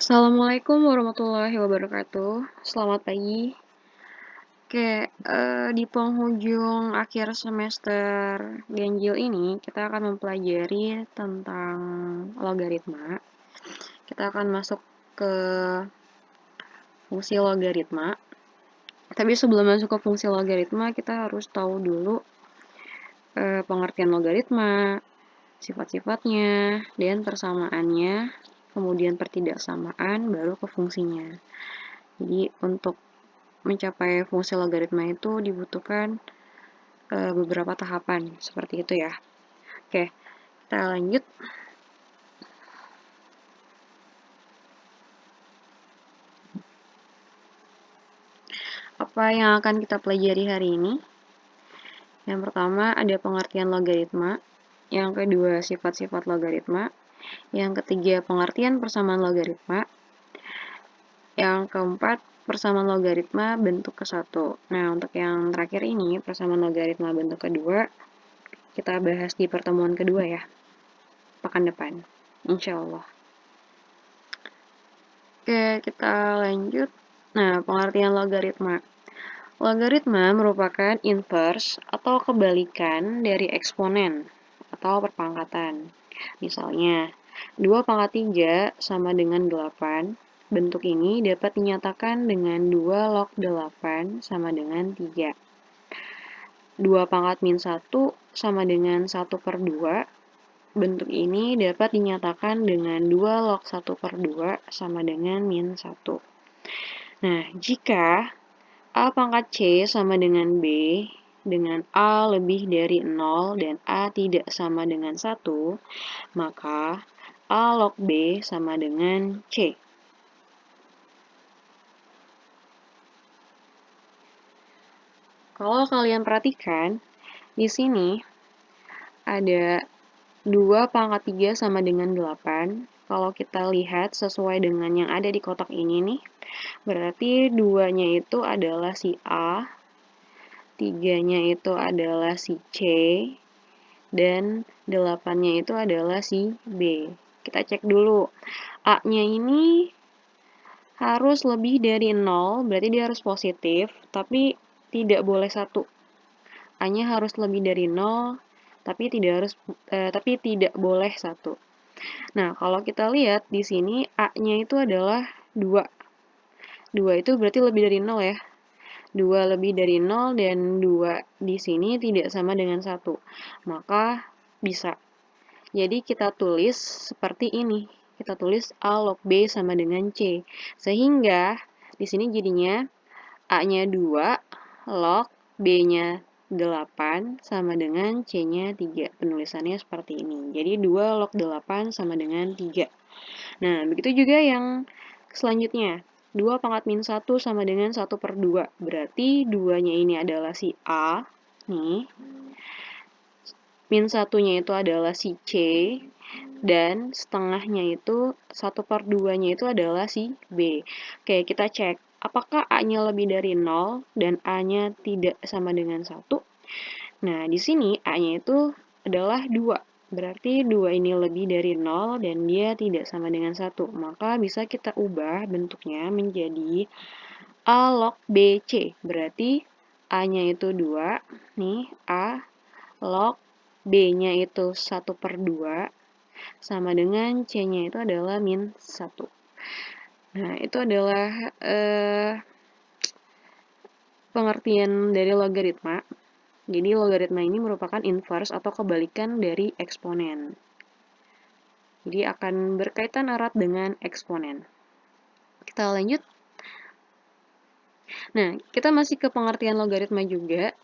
Assalamualaikum warahmatullahi wabarakatuh. Selamat pagi. Oke, di penghujung akhir semester ganjil ini, kita akan mempelajari tentang logaritma. Kita akan masuk ke fungsi logaritma. Tapi sebelum masuk ke fungsi logaritma, kita harus tahu dulu pengertian logaritma, sifat-sifatnya, dan persamaannya, kemudian pertidaksamaan, baru ke fungsinya. Jadi untuk mencapai fungsi logaritma itu dibutuhkan beberapa tahapan seperti itu ya. Oke, kita lanjut. Apa yang akan kita pelajari hari ini? Yang pertama ada pengertian logaritma, yang kedua sifat-sifat logaritma, yang ketiga pengertian persamaan logaritma, yang keempat persamaan logaritma bentuk ke-1. Nah, untuk yang terakhir ini, persamaan logaritma bentuk kedua, kita bahas di pertemuan kedua ya, pekan depan, insya Allah. Oke, kita lanjut. Nah, pengertian logaritma. Logaritma merupakan inverse atau kebalikan dari eksponen atau perpangkatan. Misalnya, 2 pangkat 3 sama dengan 8. Bentuk ini dapat dinyatakan dengan 2 log 8 sama dengan 3. 2 pangkat min 1 sama dengan 1/2. Bentuk ini dapat dinyatakan dengan 2 log 1/2 sama dengan min 1. Nah, jika A pangkat C sama dengan B, dengan A lebih dari 0 dan A tidak sama dengan 1, maka A log B sama dengan C. Kalau kalian perhatikan, di sini ada 2 pangkat 3 sama dengan 8. Kalau kita lihat sesuai dengan yang ada di kotak ini nih, berarti 2-nya itu adalah si A, 3-nya itu adalah si C, dan 8-nya itu adalah si B. Kita cek dulu. A-nya ini harus lebih dari 0, berarti dia harus positif, tapi tidak boleh 1. A-nya harus lebih dari 0, tapi tidak boleh 1. Nah, kalau kita lihat di sini A-nya itu adalah 2. 2 itu berarti lebih dari 0 ya. 2 lebih dari 0 dan 2 di sini tidak sama dengan 1. Maka bisa. Jadi kita tulis seperti ini. Kita tulis A log B sama dengan C. Sehingga di sini jadinya A-nya 2 log B-nya 8 sama dengan C-nya 3. Penulisannya seperti ini. Jadi 2 log 8 sama dengan 3. Nah, begitu juga yang selanjutnya. 2 pangkat min 1 sama dengan 1/2. Berarti 2-nya ini adalah si A. Nih. Min 1-nya itu adalah si C. Dan setengahnya itu 1/2-nya itu adalah si B. Oke, kita cek. Apakah A-nya lebih dari 0 dan A-nya tidak sama dengan 1? Nah, di sini A-nya itu adalah 2. Berarti 2 ini lebih dari 0 dan dia tidak sama dengan 1. Maka bisa kita ubah bentuknya menjadi A log BC. Berarti A-nya itu 2. Nih, A log B-nya itu 1/2. Sama dengan C-nya itu adalah min 1. Nah, itu adalah pengertian dari logaritma. Jadi logaritma ini merupakan inverse atau kebalikan dari eksponen. Jadi akan berkaitan erat dengan eksponen. Kita lanjut. Nah, kita masih ke pengertian logaritma juga.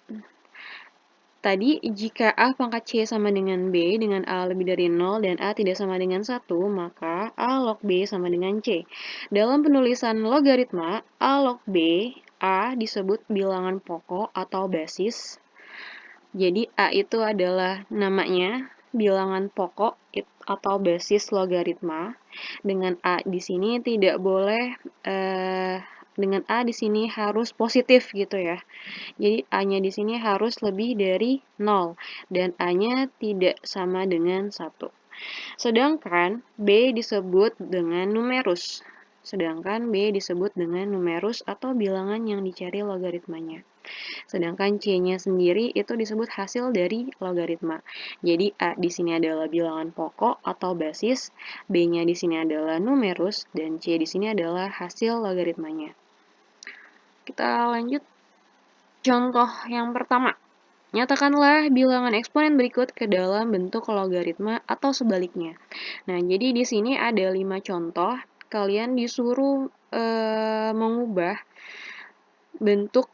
Tadi, jika A pangkat C sama dengan B, dengan A lebih dari 0 dan A tidak sama dengan 1, maka A log B sama dengan C. Dalam penulisan logaritma, A log B, A disebut bilangan pokok atau basis. Jadi, A itu adalah namanya bilangan pokok atau basis logaritma. Dengan A di sini tidak boleh, dengan A di sini harus positif gitu ya. Jadi A-nya di sini harus lebih dari 0 dan A-nya tidak sama dengan 1. Sedangkan B disebut dengan numerus. sedangkan B disebut dengan numerus atau bilangan yang dicari logaritmanya. Sedangkan C-nya sendiri itu disebut hasil dari logaritma. Jadi A di sini adalah bilangan pokok atau basis, B-nya di sini adalah numerus, dan C di sini adalah hasil logaritmanya. Kita lanjut contoh yang pertama. Nyatakanlah bilangan eksponen berikut ke dalam bentuk logaritma atau sebaliknya. Nah, jadi di sini ada 5 contoh. Kalian disuruh mengubah bentuk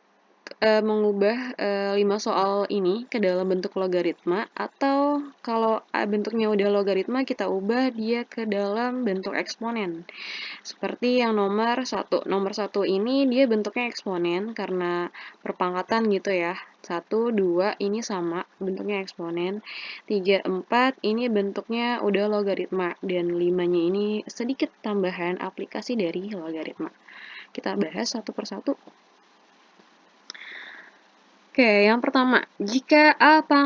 5 soal ini ke dalam bentuk logaritma, atau kalau bentuknya udah logaritma, kita ubah dia ke dalam bentuk eksponen. Seperti yang nomor 1. Nomor 1 ini dia bentuknya eksponen karena perpangkatan gitu ya. 1, 2 ini sama bentuknya eksponen. 3, 4 ini bentuknya udah logaritma. Dan 5-nya ini sedikit tambahan aplikasi dari logaritma. Kita bahas satu persatu. Oke, yang pertama, jika 5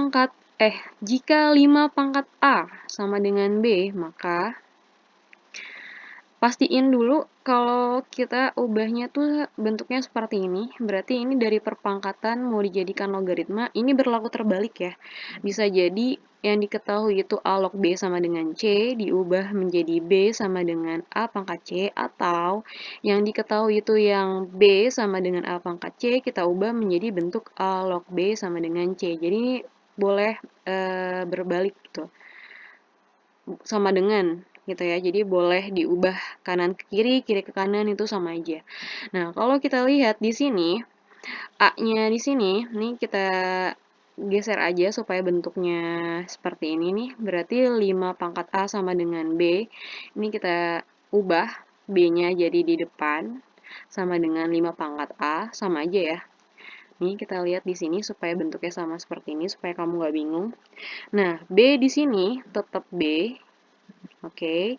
pangkat A sama dengan B, maka pastiin dulu kalau kita ubahnya tuh bentuknya seperti ini. Berarti ini dari perpangkatan mau dijadikan logaritma, ini berlaku terbalik ya. Bisa jadi yang diketahui itu A log B sama dengan C, diubah menjadi B sama dengan A pangkat C, atau yang diketahui itu yang B sama dengan A pangkat C, kita ubah menjadi bentuk A log B sama dengan C. Jadi ini boleh berbalik gitu. Sama dengan gitu ya. Jadi boleh diubah kanan ke kiri, kiri ke kanan, itu sama aja. Nah, kalau kita lihat di sini, A-nya di sini, nih kita geser aja supaya bentuknya seperti ini nih. Berarti 5 pangkat A sama dengan B. Ini kita ubah B-nya jadi di depan sama dengan 5 pangkat A, sama aja ya. Nih kita lihat di sini supaya bentuknya sama seperti ini supaya kamu nggak bingung. Nah, B di sini tetap B. Oke.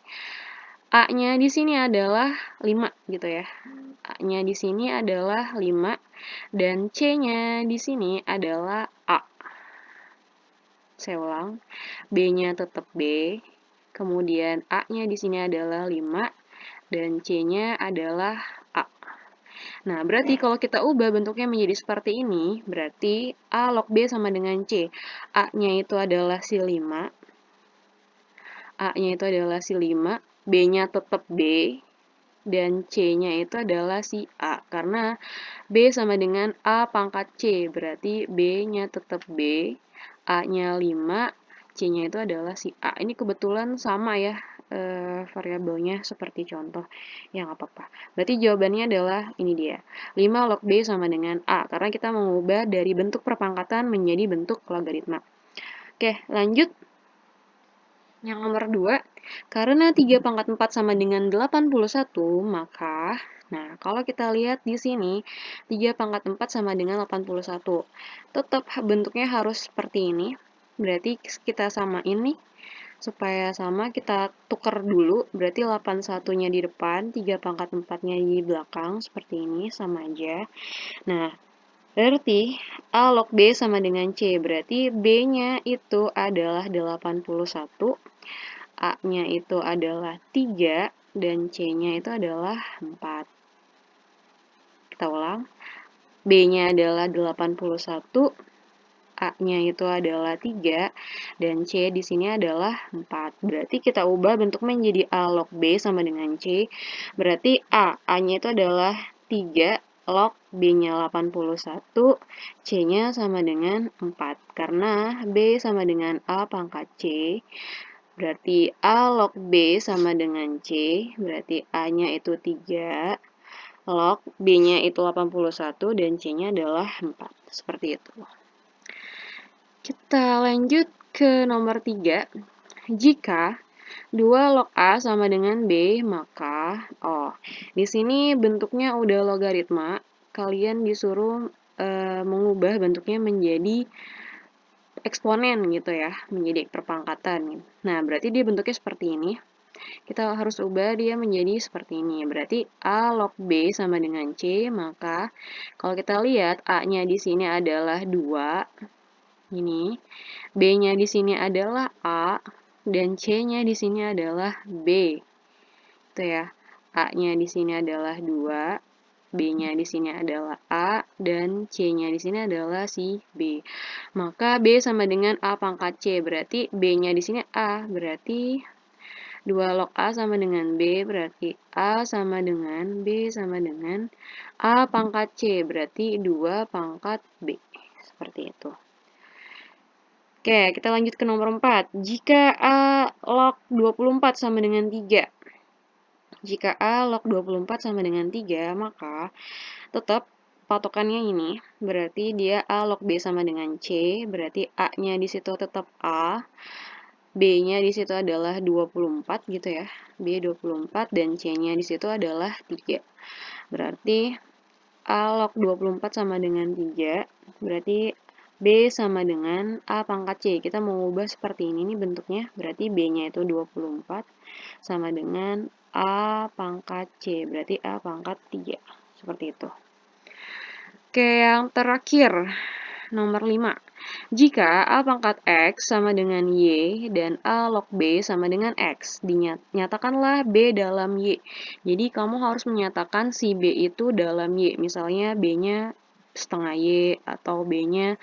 A-nya di sini adalah 5 gitu ya. A-nya di sini adalah 5 dan C-nya di sini adalah A. Saya ulang. B-nya tetap B. Kemudian A-nya di sini adalah 5 dan C-nya adalah A. Nah, berarti kalau kita ubah bentuknya menjadi seperti ini, berarti A log B sama dengan C. A-nya itu adalah si 5. A-nya itu adalah si 5, B-nya tetap B, dan C-nya itu adalah si A. Karena B sama dengan A pangkat C, berarti B-nya tetap B, A-nya 5, C-nya itu adalah si A. Ini kebetulan sama ya variabelnya seperti contoh. Ya nggak apa-apa. Berarti jawabannya adalah ini dia. 5 log B sama dengan A, karena kita mengubah dari bentuk perpangkatan menjadi bentuk logaritma. Oke, lanjut. Yang nomor 2, karena 3 pangkat 4 sama dengan 81, maka, nah kalau kita lihat di sini, 3 pangkat 4 sama dengan 81. Tetap bentuknya harus seperti ini, berarti kita samain nih, supaya sama kita tukar dulu, berarti 81-nya di depan, 3 pangkat 4-nya di belakang, seperti ini, sama aja. Nah, berarti A log B sama dengan C, berarti B-nya itu adalah 81, A-nya itu adalah 3, dan C-nya itu adalah 4. Kita ulang. B-nya adalah 81, A-nya itu adalah 3, dan C di sini adalah 4. Berarti kita ubah bentuk menjadi A log B sama dengan C. Berarti A-nya itu adalah 3, log B-nya 81, C-nya sama dengan 4. Karena B sama dengan A pangkat C, berarti A log B sama dengan C, berarti A-nya itu 3, log B-nya itu 81, dan C-nya adalah 4. Seperti itu. Kita lanjut ke nomor 3. Jika 2 log A sama dengan B, maka, di sini bentuknya udah logaritma, kalian disuruh mengubah bentuknya menjadi eksponen gitu ya, menjadi perpangkatan. Nah, berarti dia bentuknya seperti ini. Kita harus ubah dia menjadi seperti ini. Berarti A log B sama dengan C, maka kalau kita lihat A-nya di sini adalah 2, ini. B-nya di sini adalah A, dan C-nya di sini adalah B. Itu ya. A-nya di sini adalah 2, B-nya di sini adalah A, dan C-nya di sini adalah si B. Maka B sama dengan A pangkat C, berarti B-nya di sini A, berarti 2 log A sama dengan B, berarti A sama dengan B sama dengan A pangkat C, berarti 2 pangkat B. Seperti itu. Oke, kita lanjut ke nomor 4. Jika A log 24 sama dengan 3. Jika A log 24 sama dengan 3, maka tetap patokannya ini, berarti dia A log B sama dengan C, berarti A-nya di situ tetap A, B-nya di situ adalah 24 gitu ya, B 24 dan C-nya di situ adalah 3. Berarti A log 24 sama dengan 3, berarti B sama dengan A pangkat C. Kita mau ubah seperti ini nih bentuknya, berarti B-nya itu 24 sama dengan A pangkat C, berarti A pangkat 3. Seperti itu. Oke, yang terakhir, nomor 5. Jika A pangkat X sama dengan Y dan A log B sama dengan X, dinyatakanlah B dalam Y. Jadi, kamu harus menyatakan si B itu dalam Y. Misalnya, B-nya setengah Y atau B-nya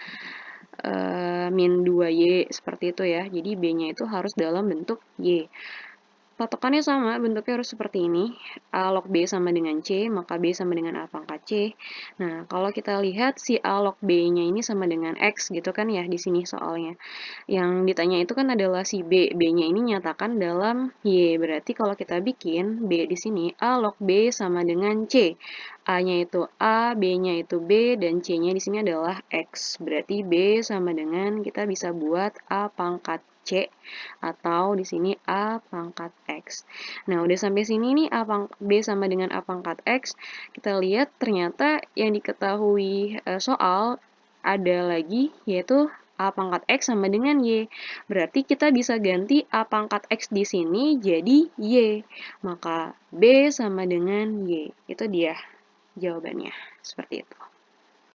min 2Y, seperti itu ya. Jadi, B-nya itu harus dalam bentuk Y. Patokannya sama, bentuknya harus seperti ini. A log B sama dengan C, maka B sama dengan A pangkat C. Nah, kalau kita lihat si A log B-nya ini sama dengan X gitu kan ya di sini soalnya. Yang ditanya itu kan adalah si B. B-nya ini nyatakan dalam Y. Berarti kalau kita bikin B di sini, A log B sama dengan C. A-nya itu A, B-nya itu B, dan C-nya di sini adalah X. Berarti B sama dengan, kita bisa buat A pangkat C atau di sini A pangkat X. Nah, udah sampai sini nih B sama dengan A pangkat X. Kita lihat ternyata yang diketahui soal ada lagi yaitu A pangkat X sama dengan Y. Berarti kita bisa ganti A pangkat X di sini jadi Y. Maka B sama dengan Y. Itu dia jawabannya. Seperti itu.